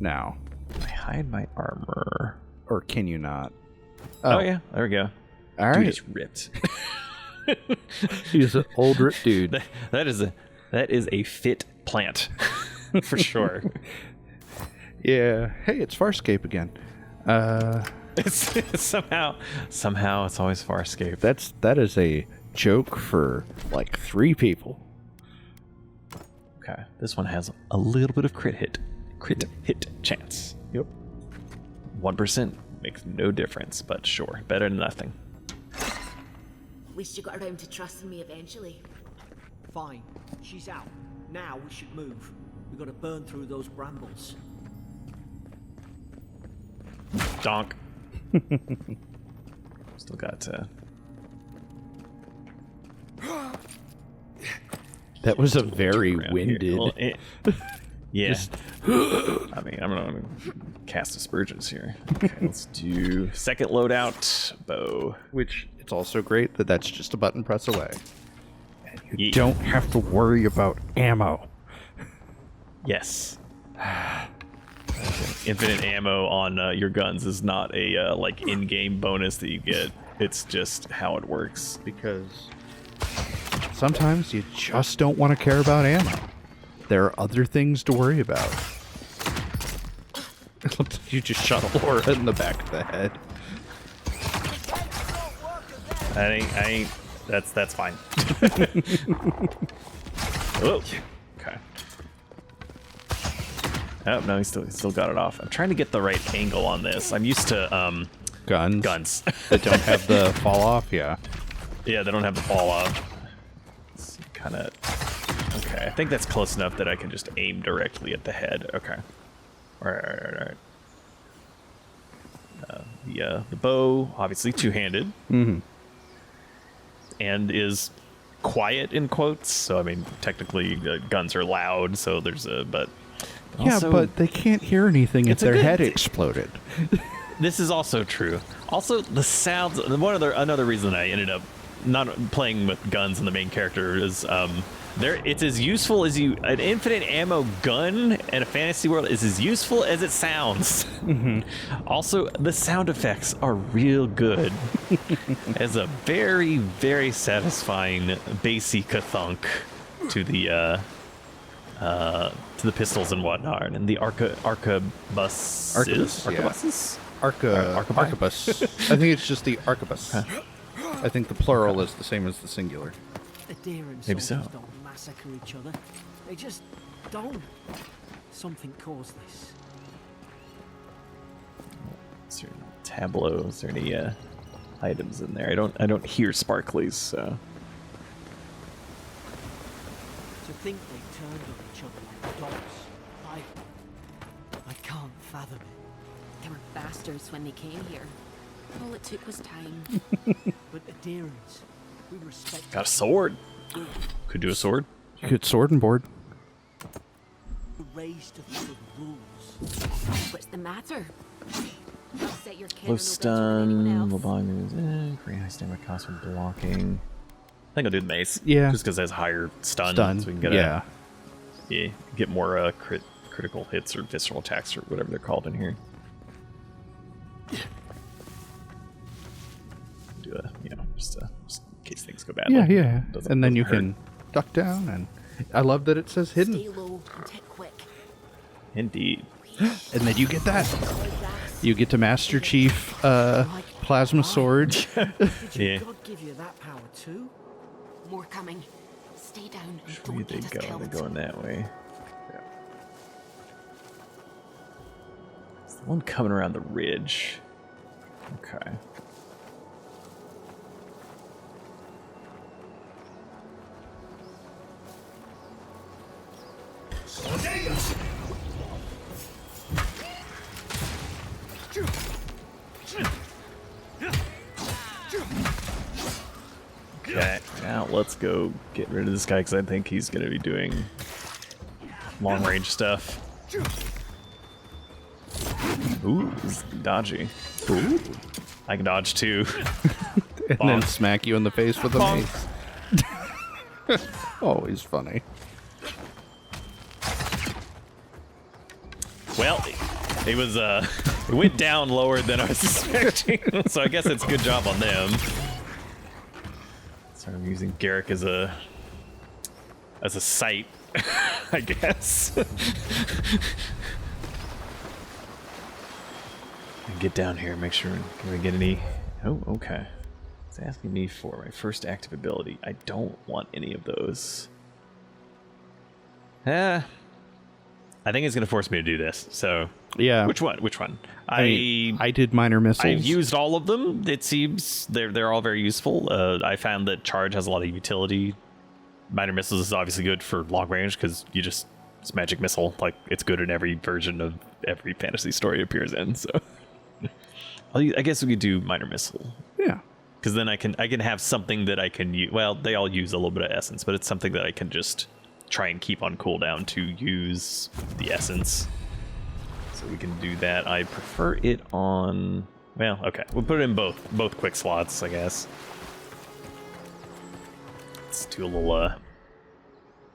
now? I hide my armor. Or can you not? Oh yeah, there we go. All Dude right. is ripped. He's an old rip dude. That is a fit plant for sure. Yeah. Hey, it's Farscape again. It's somehow it's always Farscape. That is a joke for like 3 people. Okay, this one has a little bit of crit hit chance. Yep. 1% makes no difference, but sure, better than nothing. At least you got around to trusting me eventually. fine. She's out. Now we should move. We've got to burn through those brambles. Donk. Still got That was a very around winded. here. Well, yeah. I mean, I'm gonna cast aspersions here. Okay, let's do second loadout bow. Which it's also great that that's just a button press away. And you Yeah. don't have to worry about ammo. Yes. Infinite ammo on your guns is not a like in-game bonus that you get. It's just how it works. Because sometimes you just don't want to care about ammo. There are other things to worry about. You just shot Laura in the back of the head. I ain't. That's fine. Oh, okay. Oh no, he still got it off. I'm trying to get the right angle on this. I'm used to guns that don't have the fall off. Yeah. Yeah, they don't have the fall off. It's kind of okay. I think that's close enough that I can just aim directly at the head. Okay. All right. The bow, obviously two-handed, and is quiet in quotes. So I mean, technically, guns are loud. So there's a but. Yeah, also, but they can't hear anything if their head exploded. This is also true. Also, the sounds. Another reason I ended up not playing with guns in the main character is it's as useful as an infinite ammo gun in a fantasy world is as useful as it sounds. Also, the sound effects are real good. As a very, very satisfying bassy ka-thunk to the pistols and whatnot, and the arquebuses. Arquebus. I think it's just the arquebus. I think the plural is the same as the singular. The deer and Maybe soldiers so. don't massacre each other. They just don't. Something caused this. Is there any tableau? Is there any items in there? I don't hear sparklies, so. To think they turned on each other like dogs. I can't fathom it. They were bastards when they came here. All it took was time. But Adherents, we respect. Got a sword. Could do a sword. You could sword and board. We're raised to follow the rules. What's the matter? You'll set your kid Low on stun. no Low better than anyone else. volume. Create high stamina cost from blocking. I think I'll do the mace. Yeah. Just because it has higher stun. So we can get get more critical hits or visceral attacks or whatever they're called in here. Do just in case things go badly. Yeah. And then you hurt. can duck down, and I love that it says hidden. Stay low and tick quick. Indeed. And then you get that. You get to Master Chief plasma sword. Did your Yeah. God give you that power too? More coming. Stay down and Where don't they get us go? killed. They're going that way. It's the one coming around the ridge. Okay. Okay, now let's go get rid of this guy because I think he's going to be doing long range stuff. Ooh, this is dodgy. Ooh. I can dodge too. And then smack you in the face with a Bonk. mace. Always funny. Well, it was it went down lower than I was expecting, so I guess it's a good job on them. So I'm using Garrick as a sight, I guess. Get down here, make sure can we get any. Oh, okay. It's asking me for my first active ability. I don't want any of those. I think it's gonna force me to do this. So Yeah. which one? I did minor missiles. I've used all of them. It seems they're all very useful. I found that charge has a lot of utility. Minor missiles is obviously good for long range because it's magic missile. Like it's good in every version of every fantasy story it appears in. So I guess we could do minor missile. Yeah. Because then I can have something that I can use. Well, they all use a little bit of essence, but it's something that I can just try and keep on cooldown to use the essence. So we can do that. I prefer it on. Well, okay, we'll put it in both quick slots, I guess. Let's do a little.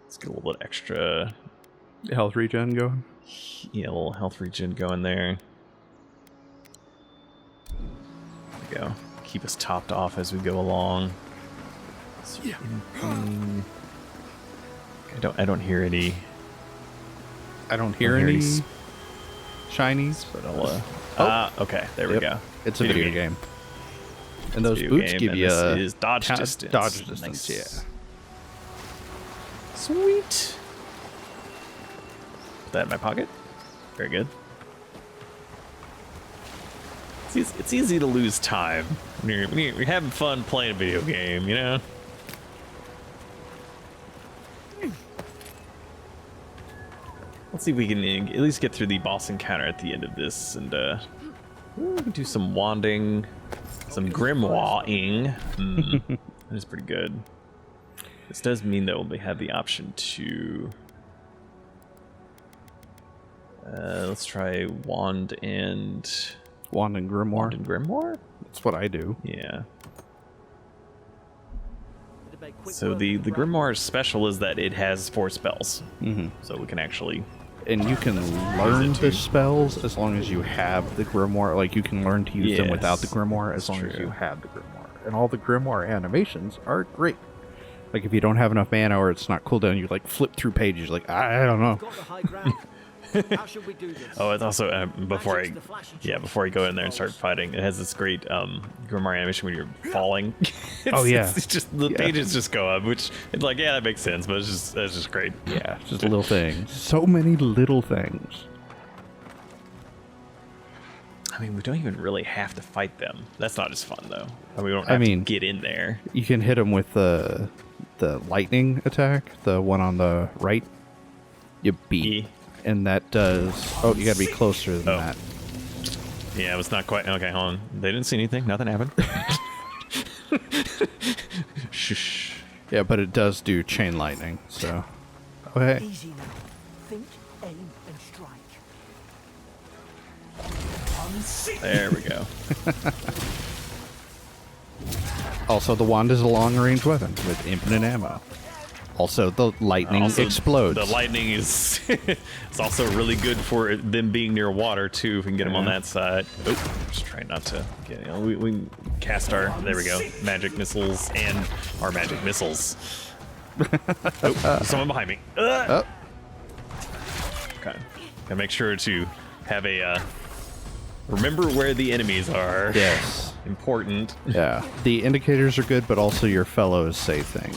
Let's get a little bit extra. Health regen going. Yeah, a little health regen going there. There we go. Keep us topped off as we go along. Yeah. I don't hear any. I don't hear any. shinies. Okay, there we go. It's a video game. And those Video boots game, give and you this a is dodge distance. Dodge distance, Nice. yeah. Sweet. Put that in my pocket. Very good. It's easy to lose time when you're having fun playing a video game, you know? Let's see if we can at least get through the boss encounter at the end of this, and we can do some wanding, some grimoire-ing. That is pretty good. This does mean that we'll have the option to... let's try Wand and Grimoire. Wand and Grimoire? That's what I do. Yeah. So the Grimoire's special is that it has 4 spells. So we can actually... And you can learn the spells as long as you have the Grimoire. Like, you can learn to use them without the Grimoire as long as you have the Grimoire. And all the Grimoire animations are great. Like, if you don't have enough mana or it's not cooldown, you, like, flip through pages. Like, I don't know. Got the high ground. How should we do this? Oh, it's also before Magic's the flashy before you go in there and start fighting, it has this great Grimoire animation when you're falling. It's just the pages just go up, which it's like, yeah, that makes sense, but it's just great. Yeah, just little things. So many little things. I mean, we don't even really have to fight them. That's not as fun though. I mean, we don't have to get in there. You can hit them with the lightning attack, the one on the right. You beat. And that does... Oh, you gotta be closer than that. Yeah, it was not quite... Okay, hold on. They didn't see anything. Nothing happened. Shh. Yeah, but it does do chain lightning, so... Okay. Easy now. Think, aim, and strike. There we go. Also, the wand is a long-range weapon with infinite ammo. Also, the lightning explodes. The lightning is it's also really good for them being near water too. If we can get them on that side. Oh, just trying not to get. You know, we cast our. There we go. Magic missiles and our magic missiles. Oh, someone behind me. Okay. Gotta make sure to have a. Remember where the enemies are. Yes. Important. Yeah. The indicators are good, but also your fellows say things.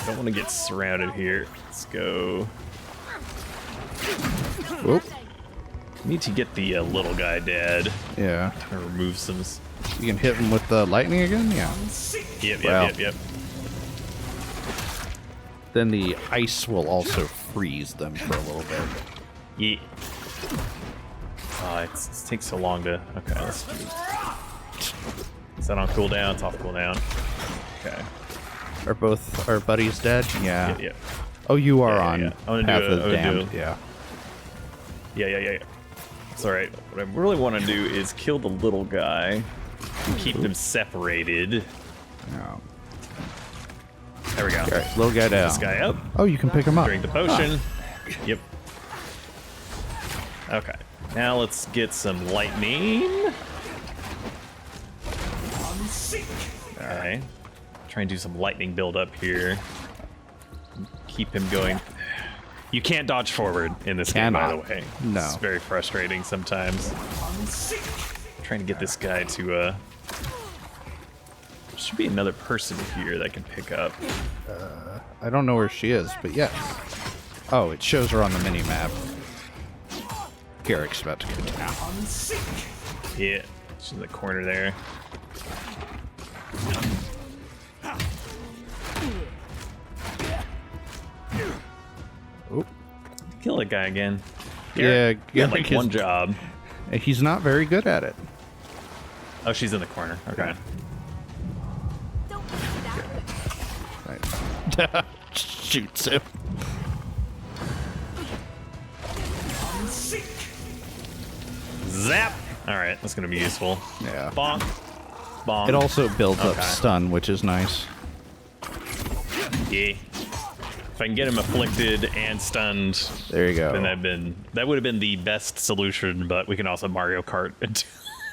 Don't want to get surrounded here. Let's go. Whoop. Need to get the little guy dead. Yeah. And remove some. You can hit him with the lightning again? Yeah. Yep. Then the ice will also freeze them for a little bit. Yeah. Oh, it takes so long to. Okay, let's do. Is that on cooldown? It's off cooldown. Okay. Are both our buddies dead? Yeah. Yeah. Oh, you are on I'm gonna Path do of the Damned. Yeah. Yeah. It's alright. What I really want to do is kill the little guy and keep them separated. Yeah. There we go. Alright, little guy down. This guy up. Oh, you can pick him up. Drink the potion. Yep. Okay. Now let's get some lightning. Alright. Try and do some lightning build up here. Keep him going. You can't dodge forward in this game, by the way. No. It's very frustrating sometimes. Trying to get this guy to there should be another person here that I can pick up. I don't know where she is, but yes. Oh, it shows her on the mini map. Garrick's about to go down. Yeah, she's in the corner there. Oop. Kill that guy again. Yeah, he had like Garrick one is- job. He's not very good at it. Oh, she's in the corner. Okay. Don't do that. Right. Shoots him. Zap! Alright, that's gonna be useful. Yeah. Bonk. Bonk. It also builds up Okay. stun, which is nice. Yeah. If I can get him afflicted and stunned, There you go. then that would have been the best solution, but we can also Mario Kart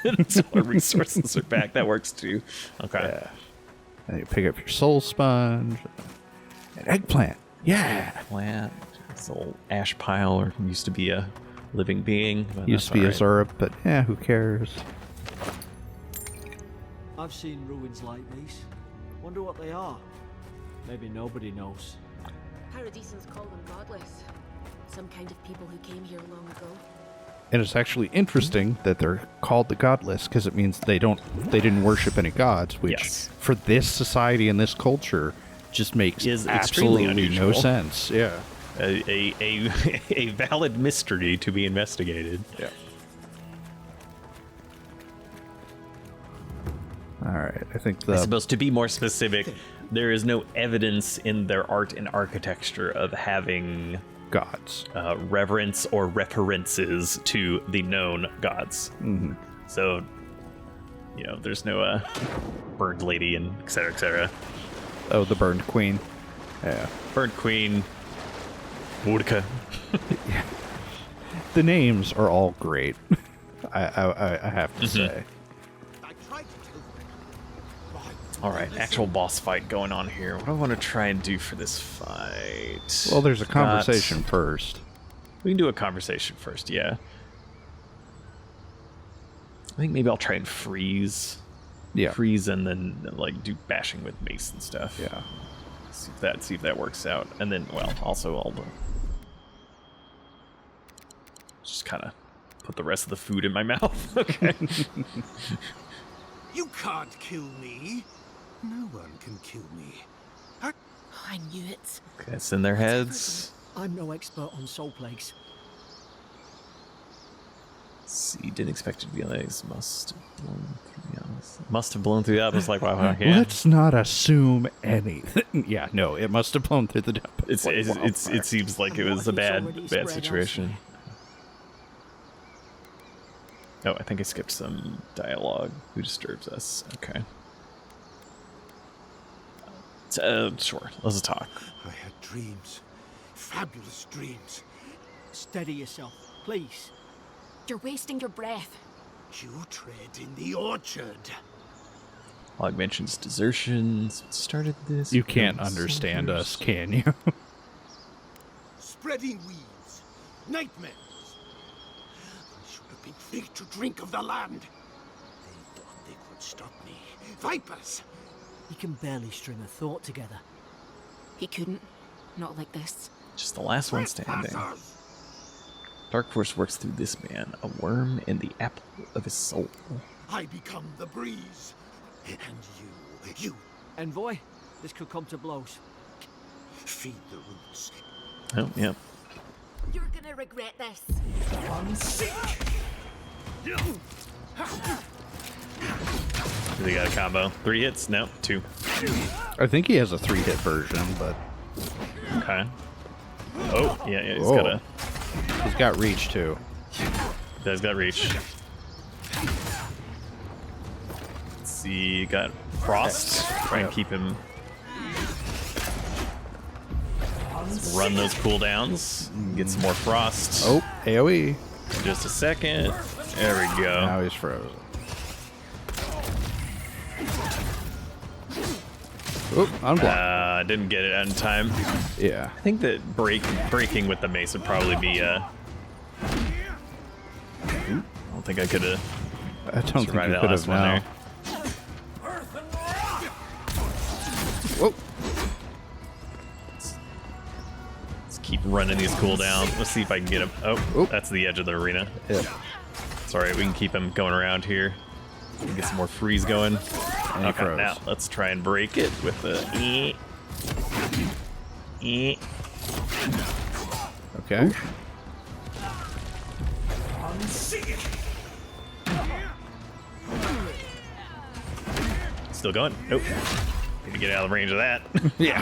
until our resources are back. That works too. Okay. Yeah. And you pick up your soul sponge. An eggplant. Yeah. Plant. This old ash pile, or used to be a living being. But Used to that's be a alright. syrup, but yeah, who cares? I've seen ruins like these. Wonder what they are. Maybe nobody knows. Paradisans call them godless. Some kind of people who came here long ago. And it's actually interesting that they're called the godless because it means they didn't worship any gods, which Yes. for this society and this culture just makes Is extremely absolutely no unusual. sense. Yeah. A valid mystery to be investigated. Yeah. All right. I think I the suppose to be more specific, there is no evidence in their art and architecture of having gods. reverence or references to the known gods. Mm-hmm. So, there's no bird lady and et cetera, et cetera. Oh, the burned queen. Yeah. Bird queen, Wodka. The names are all great. I have to say. All right, actual boss fight going on here. What do I want to try and do for this fight? Well, there's a conversation first. We can do a conversation first, yeah. I think maybe I'll try and freeze. Yeah. Freeze and then like do bashing with mace and stuff. Yeah. See if that works out. And then, well, also I'll just kind of put the rest of the food in my mouth. Okay. You can't kill me. No one can kill me. Oh, I knew it. Okay, it's in their heads. I'm no expert on soul plagues. See, didn't expect it to be like this. Must have blown through the atmosphere. Must have blown through the atmosphere. Like, wow, yeah. Let's not assume anything. Yeah, no, it must have blown through the depth. It seems like it was a bad situation. Oh, I think I skipped some dialogue. Who disturbs us? Okay. Sure. Let's talk. I had dreams. Fabulous dreams. Steady yourself, please. You're wasting your breath. You tread in the orchard. Log mentions desertions. What started this? You can't understand us, can you? Spreading weeds. Nightmares. I should have been free to drink of the land. They thought they could stop me. Vipers! You can barely string a thought together. He couldn't. Not like this. Just the last one standing. Trespassers! Dark force works through this man, a worm in the apple of his soul. I become the breeze. And you Envoy, this could come to blows. feed the roots. Oh, yeah. You're gonna regret this. They got a combo. 3 hits? No, 2. I think he has a 3-hit version, but Okay. Oh, yeah, he's Whoa. got a... he's got reach too. He's got reach. Let's see, got frost. Try and keep him... Let's run those cooldowns. Get some more frost. Oh, AoE. In just a second. There we go. Now he's frozen. Oh, unblocked. Didn't get it in time. Yeah. I think that breaking with the mace would probably be I don't think I could have I don't think you survived that could last have one now. there. Whoa. Let's keep running these cooldowns. Let's see if I can get him. Oh, Oop. that's the edge of the arena. Yeah. It's alright, we can keep him going around here. We can get some more freeze going. And he Okay, froze. now let's try and break it with the Okay. Still going? Nope. Need to get out of the range of that. Yeah.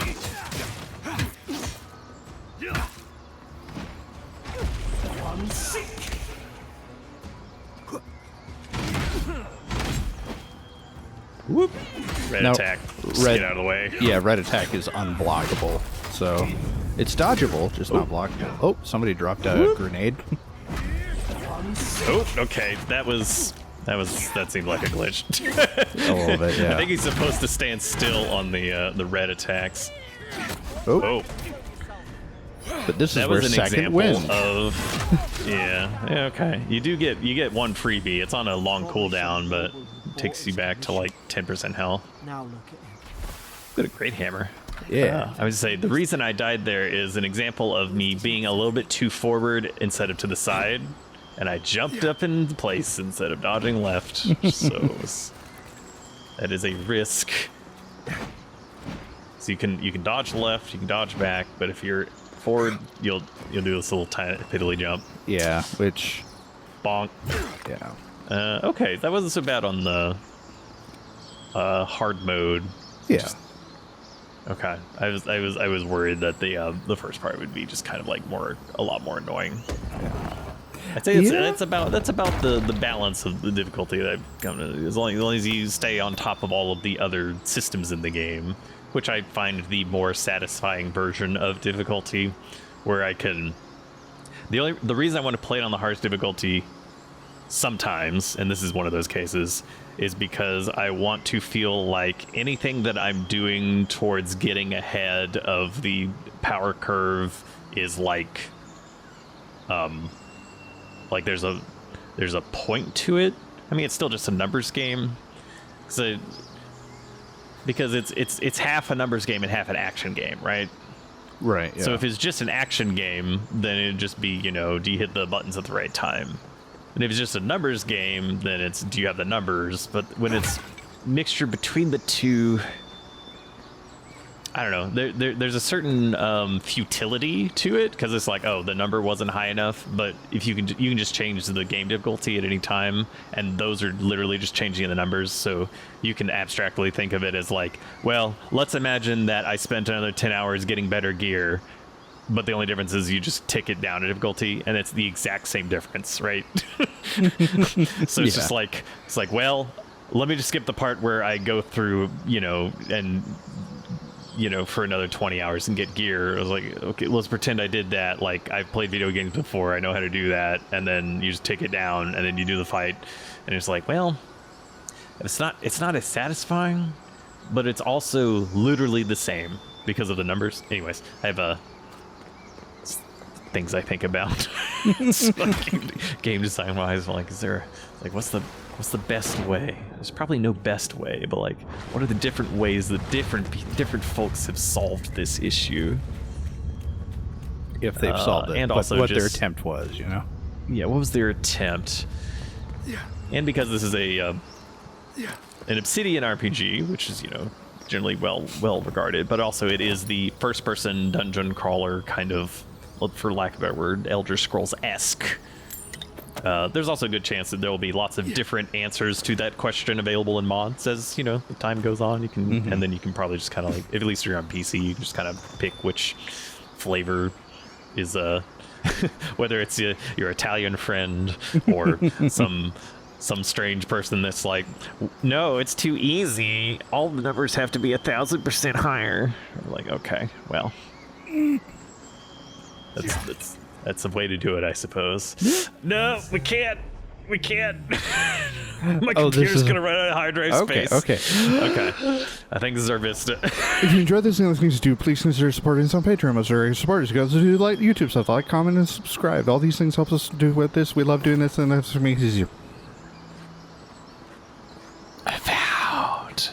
Whoop. Red Now, attack. Just red- get out of the way. Yeah, red attack is unblockable. So it's dodgeable, just not blockable. Oh, somebody dropped a grenade. Oh, okay. That was That seemed like a glitch. A little bit, yeah. I think he's supposed to stand still on the red attacks. Oh. But this is That where was an second example win. of yeah, okay. You get one freebie. It's on a long cooldown, but it takes you back to like 10% health. Now look at him. Got a great hammer. Yeah. I would say the reason I died there is an example of me being a little bit too forward instead of to the side, and I jumped up in place instead of dodging left. So that is a risk. So you can dodge left, you can dodge back, but if you're forward, you'll do this little tiny piddly jump. Yeah, which... Bonk. Yeah. Okay, that wasn't so bad on the hard mode. Yeah. Okay, I was worried that the first part would be just kind of like a lot more annoying. I'd say that's about the balance of the difficulty that I've come to. As long as you stay on top of all of the other systems in the game, which I find the more satisfying version of difficulty, where I can. The reason I want to play it on the hardest difficulty sometimes, and this is one of those cases, is because I want to feel like anything that I'm doing towards getting ahead of the power curve is like there's a point to it. I mean, it's still just a numbers game, so because it's half a numbers game and half an action game, right? Right. Yeah. So if it's just an action game, then it'd just be, do you hit the buttons at the right time? And if it's just a numbers game, then it's, do you have the numbers? But when it's mixture between the two, I don't know. There's a certain futility to it, because it's like, oh, the number wasn't high enough. But if you can just change the game difficulty at any time, and those are literally just changing the numbers. So you can abstractly think of it as like, well, let's imagine that I spent another 10 hours getting better gear, but the only difference is you just tick it down in difficulty, and it's the exact same difference, right? So it's just like, well, let me just skip the part where I go through, and for another 20 hours and get gear. I was like, okay, let's pretend I did that. Like, I've played video games before, I know how to do that. And then you just tick it down, and then you do the fight, and it's like, well, it's not as satisfying, but it's also literally the same because of the numbers. Anyways, I have things I think about. Game design wise, like, is there like what's the best way? There's probably no best way, but like, what are the different ways that different folks have solved this issue? If they've solved it, and but also what their attempt was, Yeah, what was their attempt? Yeah. And because this is an Obsidian RPG, which is generally well regarded, but also it is the first person dungeon crawler kind of, for lack of a better word, Elder Scrolls-esque. There's also a good chance that there will be lots of different answers to that question available in mods as the time goes on. You can, and then you can probably just kind of like, if at least you're on PC, you can just kind of pick which flavor is whether it's your Italian friend or some strange person that's like, no, it's too easy. All the numbers have to be 1,000% higher. I'm like, okay, well. That's a way to do it, I suppose. No, we can't. My computer's gonna run out of hard drive space. Okay. I think this is our Vista. If you enjoyed this and things to do, please consider supporting us on Patreon. Most of our supporters go to do like YouTube stuff, like, comment, and subscribe. All these things help us do with this. We love doing this, and that's what makes it easier. Avowed.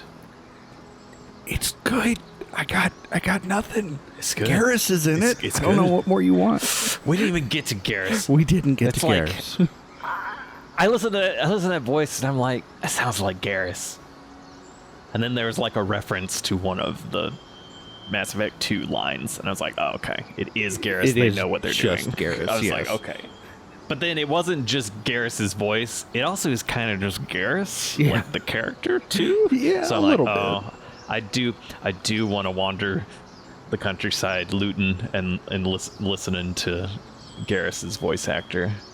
It's good. I got nothing. It's good. Garrus is in it. It's I don't know good. what more you want. We didn't even get to Garrus. We didn't get It's to like- Garrus. I listen to that voice and I'm like, that sounds like Garrus. And then there was like a reference to one of the Mass Effect 2 lines, and I was like, oh, okay, it is Garrus. They know what they're just doing. Garrus, I was yes. like, okay. But then it wasn't just Garrus's voice; it also is kind of just Garrus, Yeah. like the character too. Yeah, so a I'm like, little bit. oh, I do want to wander the countryside, looting and listening to Garrus's voice actor.